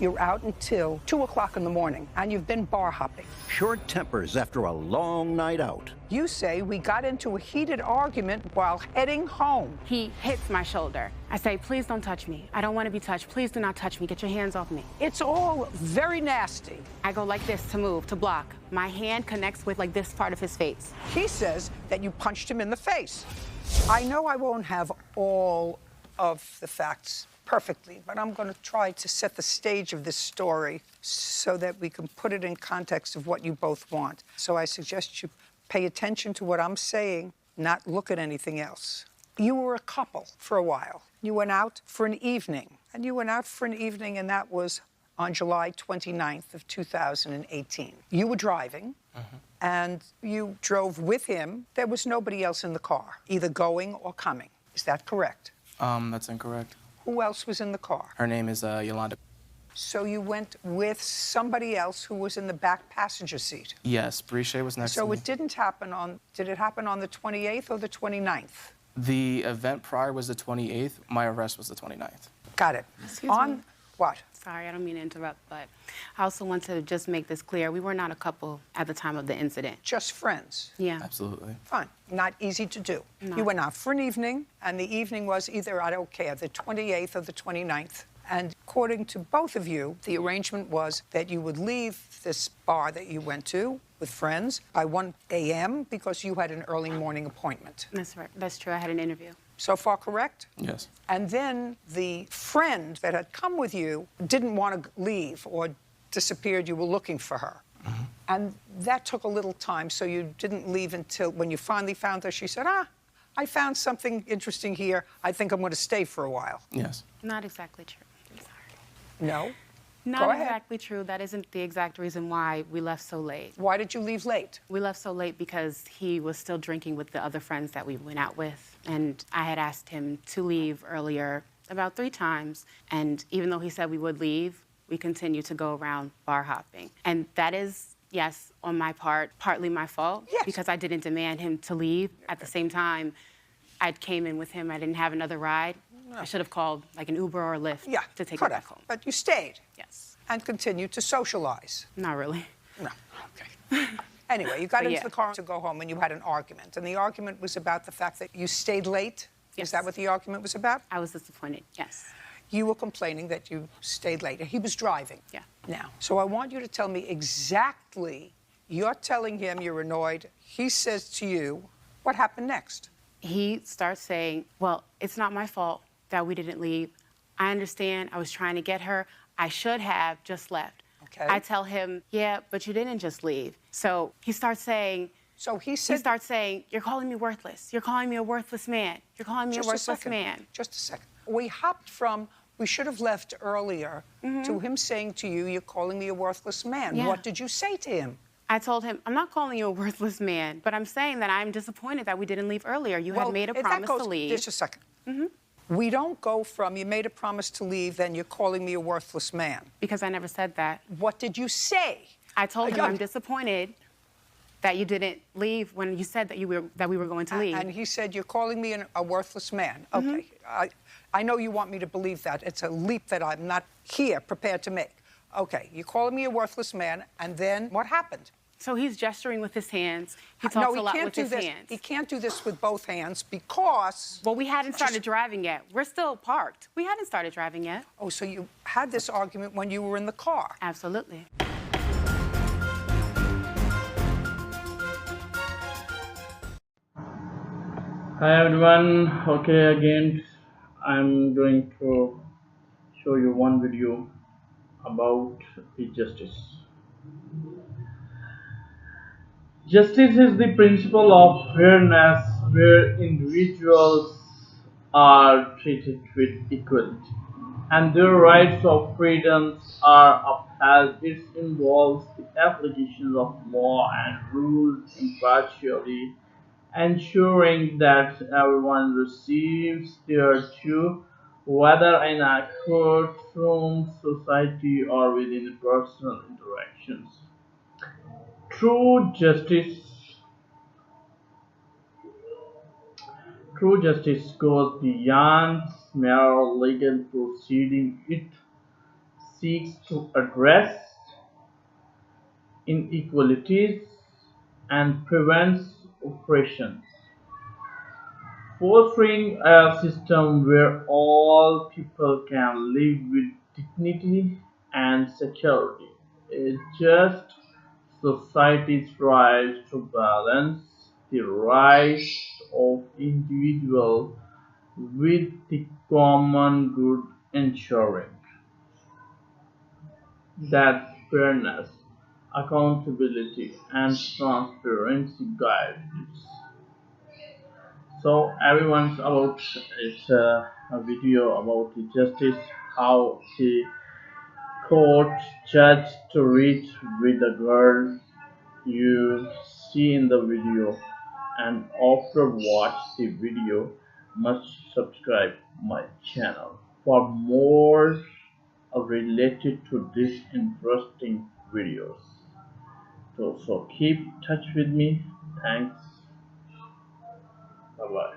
You're out until 2 o'clock in the morning, and you've been bar hopping. Short tempers after a long night out. You say we got into a heated argument while heading home. He hits my shoulder. I say, please don't touch me. I don't want to be touched. Please do not touch me. Get your hands off me. It's all very nasty. I go like this to move, to block. My hand connects with like this part of his face. He says that you punched him in the face. I know I won't have all of the facts perfectly, but I'm going to try to set the stage of this story so that we can put it in context of what you both want. So I suggest you pay attention to what I'm saying, not look at anything else. You were a couple for a while. You went out for an evening, and and that was on July 29th of 2018. You were driving, and you drove with him. There was nobody else in the car, either going or coming. Is that correct? That's incorrect. Who else was in the car? Her name is Yolanda. So you went with somebody else who was in the back passenger seat? Yes, Breshay was next to me. So it didn't happen did it happen on the 28th or the 29th? The event prior was the 28th. My arrest was the 29th. Got it. Excuse me. What? Sorry, I don't mean to interrupt, but I also want to just make this clear. We were not a couple at the time of the incident. Just friends? Yeah. Absolutely. Fine. Not easy to do. No. You went out for an evening, and the evening was either, I don't care, the 28th or the 29th. And according to both of you, the arrangement was that you would leave this bar that you went to with friends by 1 a.m. because you had an early morning appointment. That's right. That's true. I had an interview. So far correct? Yes. And then the friend that had come with you didn't want to leave or disappeared. You were looking for her. And that took a little time, so you didn't leave until when you finally found her. She said, I found something interesting here. I think I'm going to stay for a while. Yes. Not exactly true. I'm sorry. No? Not Go ahead. exactly true. That isn't the exact reason why we left so late. Why did you leave late? We left so late because he was still drinking with the other friends that we went out with. And I had asked him to leave earlier about 3 times. And even though he said we would leave, we continued to go around bar hopping. And that is, yes, on my part, partly my fault. Yes. Because I didn't demand him to leave. At the same time, I came in with him. I didn't have another ride. I should have called like an Uber or a Lyft to take him back home. But you stayed. Yes. And continued to socialize. Not really. No. Okay. Anyway, you got into yeah. the car to go home and you had an argument. And the argument was about the fact that you stayed late? Yes. Is that what the argument was about? I was disappointed, yes. You were complaining that you stayed late. He was driving. Yeah. Now, so I want you to tell me exactly, you're telling him you're annoyed. He says to you, what happened next? He starts saying, well, it's not my fault that we didn't leave. I understand. I was trying to get her. I should have just left. Okay. I tell him, yeah, but you didn't just leave. So he starts saying, you're calling me worthless. You're calling me a worthless man. You're calling me a worthless man. Just a second. We hopped from, we should have left earlier, to him saying to you, you're calling me a worthless man. Yeah. What did you say to him? I told him, I'm not calling you a worthless man, but I'm saying that I'm disappointed that we didn't leave earlier. You had made a promise to leave. Just a second. We don't go from, you made a promise to leave, then you're calling me a worthless man. Because I never said that. What did you say? I told him I'm disappointed that you didn't leave when you said that we were going to leave. And he said, you're calling me a worthless man. Okay. I know you want me to believe that. It's a leap that I'm not here prepared to make. Okay, you're calling me a worthless man, and then what happened? So he's gesturing with his hands. He talks a lot with his hands. He can't do this with both hands because... Well, we hadn't started driving yet. We're still parked. We hadn't started driving yet. Oh, so you had this argument when you were in the car. Absolutely. Hi everyone. Okay, again I'm going to show you one video about the justice. Justice is the principle of fairness where individuals are treated with equality and their rights of freedoms are upheld. It involves the application of law and rules impartially, ensuring that everyone receives their due, whether in a courtroom, society, or within personal interactions. True justice goes beyond mere legal proceeding. It seeks to address inequalities and prevents oppression, fostering a system where all people can live with dignity and security. A just society strives to balance the rights of individuals with the common good, ensuring that fairness, accountability, and transparency guide it. So everyone's about it's a video about the justice, how the court judge to reach with the girl you see in the video, and after watch the video must subscribe my channel for more related to this interesting videos. So keep touch with me. Thanks. Bye bye.